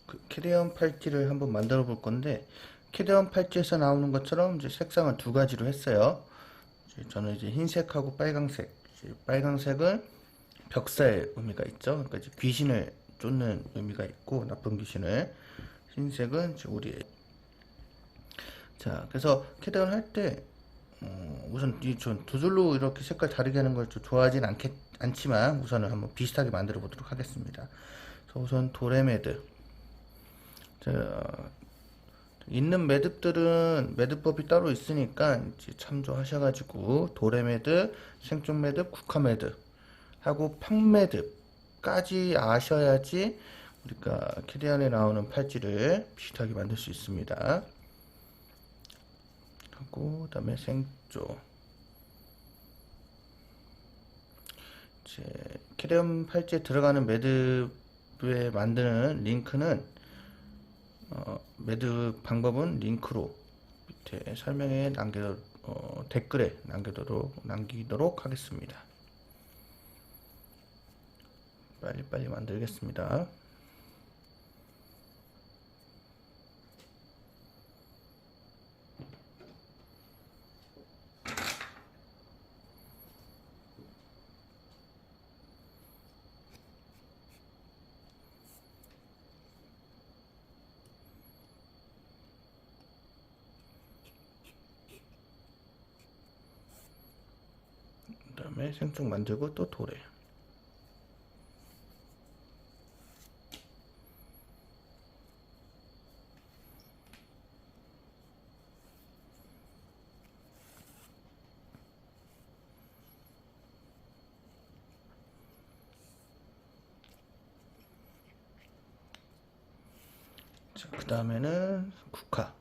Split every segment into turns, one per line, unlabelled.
그 캐대언 팔찌를 한번 만들어 볼 건데, 캐대언 팔찌에서 나오는 것처럼 이제 색상을 두 가지로 했어요. 저는 이제 흰색하고 빨강색. 이제 빨강색은 벽사의 의미가 있죠. 그러니까 이제 귀신을 쫓는 의미가 있고, 나쁜 귀신을. 흰색은 이제 우리의. 자, 그래서 캐대언 할 때, 우선 전 두 줄로 이렇게 색깔 다르게 하는 걸 좀 좋아하진 않지만, 우선은 한번 비슷하게 만들어 보도록 하겠습니다. 그래서 우선 도레매드. 자, 있는 매듭들은 매듭법이 따로 있으니까 이제 참조하셔가지고 도레매듭, 생존매듭, 국화매듭 하고 팡매듭까지 아셔야지 우리가 캐리안에 나오는 팔찌를 비슷하게 만들 수 있습니다. 하고 그다음에 생조. 이제 캐리안 팔찌에 들어가는 매듭에 만드는 링크는 매듭 방법은 링크로 밑에 설명에 댓글에 남기도록 하겠습니다. 빨리빨리 만들겠습니다. 그 다음에 생쪽 만들고 또 도래. 그 다음에는 국화.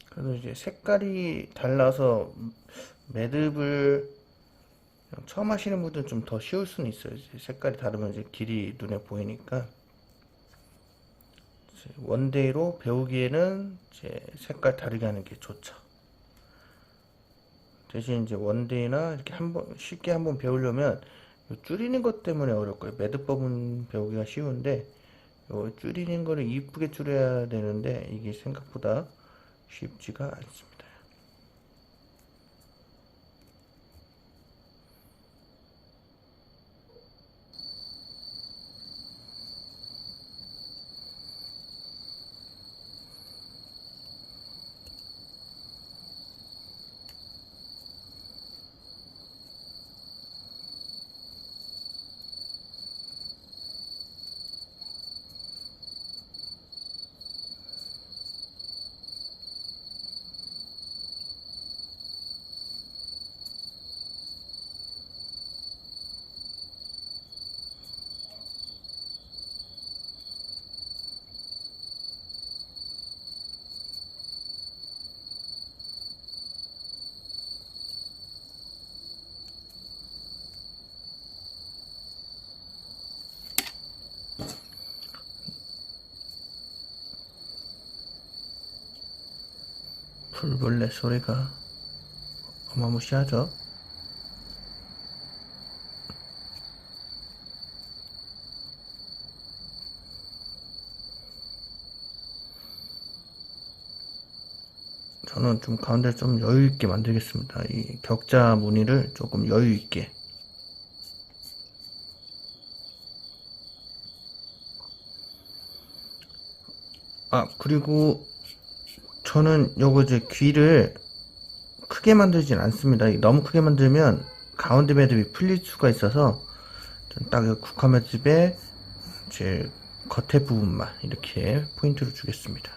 그래서 이제 색깔이 달라서 매듭을 처음 하시는 분들은 좀 더 쉬울 수는 있어요. 이제 색깔이 다르면 이제 길이 눈에 보이니까. 원데이로 배우기에는 이제 색깔 다르게 하는 게 좋죠. 대신 이제 원데이나 이렇게 쉽게 한번 배우려면 줄이는 것 때문에 어려울 거예요. 매듭법은 배우기가 쉬운데 줄이는 거를 이쁘게 줄여야 되는데 이게 생각보다 쉽지가 않습니다. 풀벌레 소리가 어마무시하죠. 저는 좀 가운데 좀 여유 있게 만들겠습니다. 이 격자 무늬를 조금 여유 있게 그리고 저는 요거 이제 귀를 크게 만들진 않습니다. 너무 크게 만들면 가운데 매듭이 풀릴 수가 있어서 딱 국화 매듭에 제 겉에 부분만 이렇게 포인트를 주겠습니다.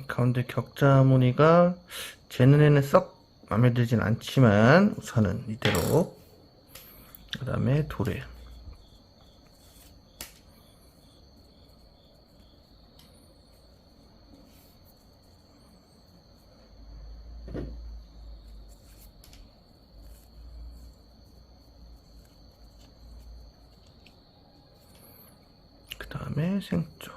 가운데 격자 무늬가 제 눈에는 썩 마음에 들진 않지만 우선은 이대로. 그 다음에 도래. 그 다음에 생조.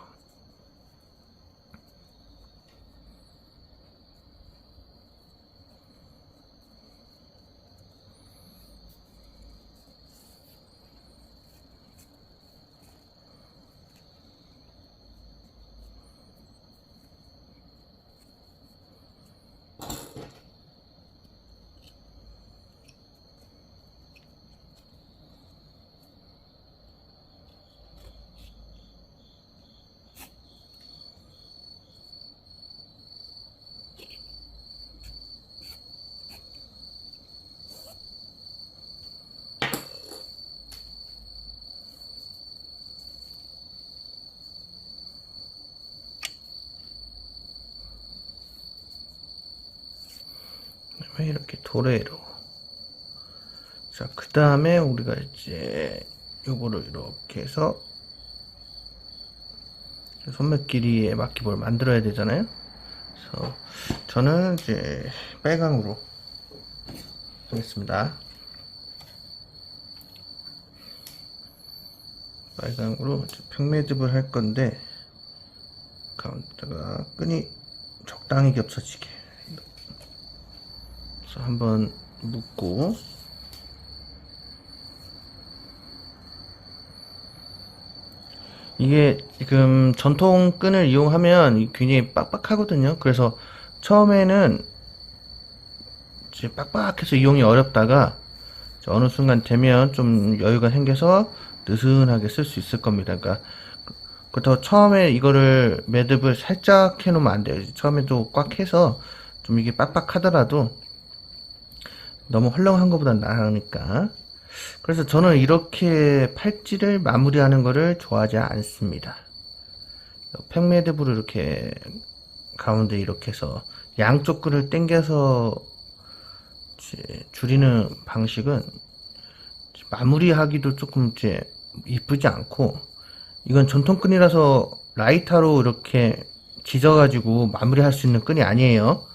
이렇게 도래로. 자, 그 다음에 우리가 이제 요거를 이렇게 해서 손목 길이에 맞게 뭘 만들어야 되잖아요. 그래서 저는 이제 빨강으로 하겠습니다. 빨강으로 평매듭을 할 건데 가운데다가 끈이 적당히 겹쳐지게 그래서 한번 묶고, 이게 지금 전통 끈을 이용하면 굉장히 빡빡하거든요. 그래서 처음에는 이제 빡빡해서 이용이 어렵다가 어느 순간 되면 좀 여유가 생겨서 느슨하게 쓸 수 있을 겁니다. 그러니까 그렇다고 처음에 이거를 매듭을 살짝 해놓으면 안 돼요. 처음에도 꽉 해서 좀 이게 빡빡하더라도 너무 헐렁한 것보단 나으니까. 그래서 저는 이렇게 팔찌를 마무리하는 거를 좋아하지 않습니다. 팽매듭으로 이렇게 가운데 이렇게 해서 양쪽 끈을 당겨서 줄이는 방식은 마무리하기도 조금 이제 이쁘지 않고, 이건 전통끈이라서 라이터로 이렇게 지져가지고 마무리할 수 있는 끈이 아니에요.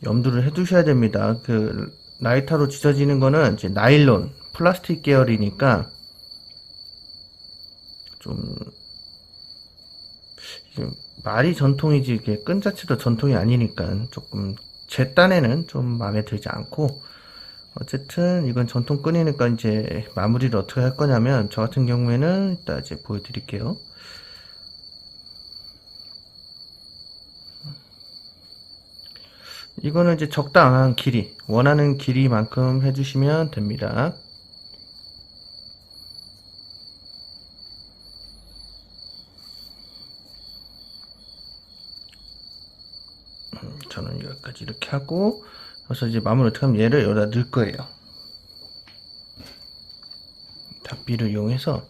염두를 해두셔야 됩니다. 그 라이터로 지져지는 거는 이제 나일론, 플라스틱 계열이니까 좀 말이 전통이지 이게 끈 자체도 전통이 아니니까 조금 제 딴에는 좀 마음에 들지 않고, 어쨌든 이건 전통 끈이니까 이제 마무리를 어떻게 할 거냐면 저 같은 경우에는 이따 이제 보여드릴게요. 이거는 이제 적당한 길이, 원하는 길이만큼 해주시면 됩니다. 저는 여기까지 이렇게 하고, 그래서 이제 마무리 어떻게 하면 얘를 여기다 넣을 거예요. 닭비를 이용해서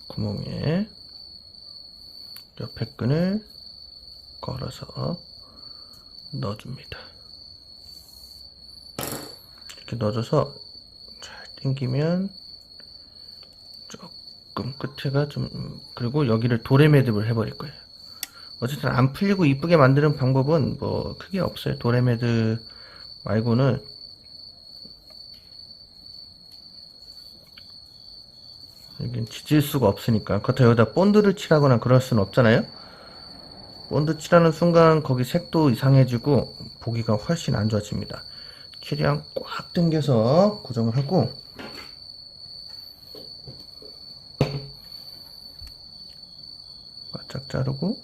구멍에 옆에 끈을 걸어서 넣어줍니다. 이렇게 넣어줘서 잘 당기면 조금 끝에가 좀 그리고 여기를 도래 매듭을 해버릴 거예요. 어쨌든 안 풀리고 이쁘게 만드는 방법은 뭐 크게 없어요. 도래 매듭 말고는 여긴 지질 수가 없으니까. 그렇다고 여기다 본드를 칠하거나 그럴 수는 없잖아요. 본드 칠하는 순간 거기 색도 이상해지고 보기가 훨씬 안 좋아집니다. 최대한 꽉 당겨서 고정을 하고 바짝 자르고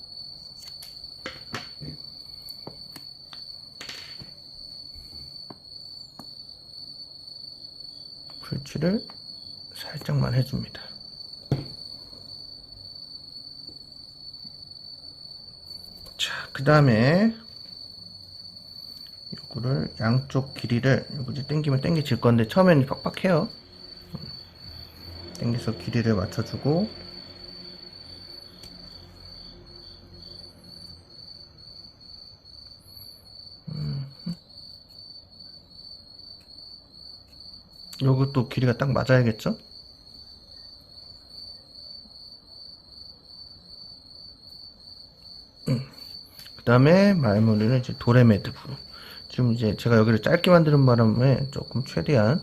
풀칠을 살짝만 해줍니다. 자, 그 다음에 요거를 양쪽 길이를 요거 이제 당기면 당겨질 건데 처음에는 팍팍해요. 당겨서 길이를 맞춰주고 요것도 길이가 딱 맞아야겠죠? 그 다음에 말머리는 이제 도래 매듭으로. 지금 이제 제가 여기를 짧게 만드는 바람에 조금 최대한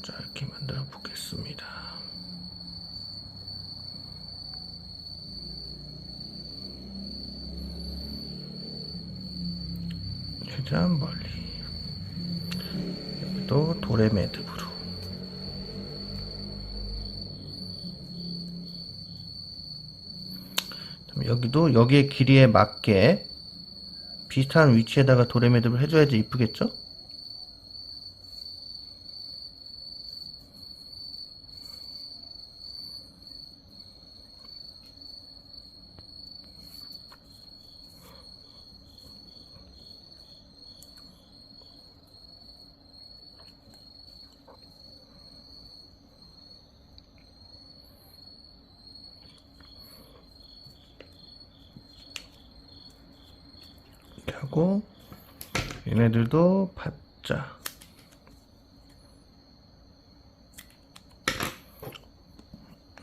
짧게 만들어 보겠습니다. 최대한 멀리. 여기도 도래 매듭으로. 여기도 여기의 길이에 맞게 비슷한 위치에다가 도래 매듭을 해줘야지 이쁘겠죠? 하고 얘네들도 받자.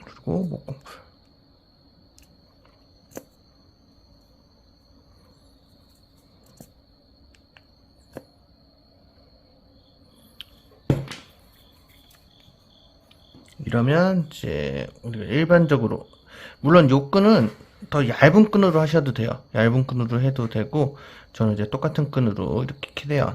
그리고 목공풀. 이러면 이제 우리가 일반적으로 물론 요 끈은 더 얇은 끈으로 하셔도 돼요. 얇은 끈으로 해도 되고 저는 이제 똑같은 끈으로 이렇게 캐대요.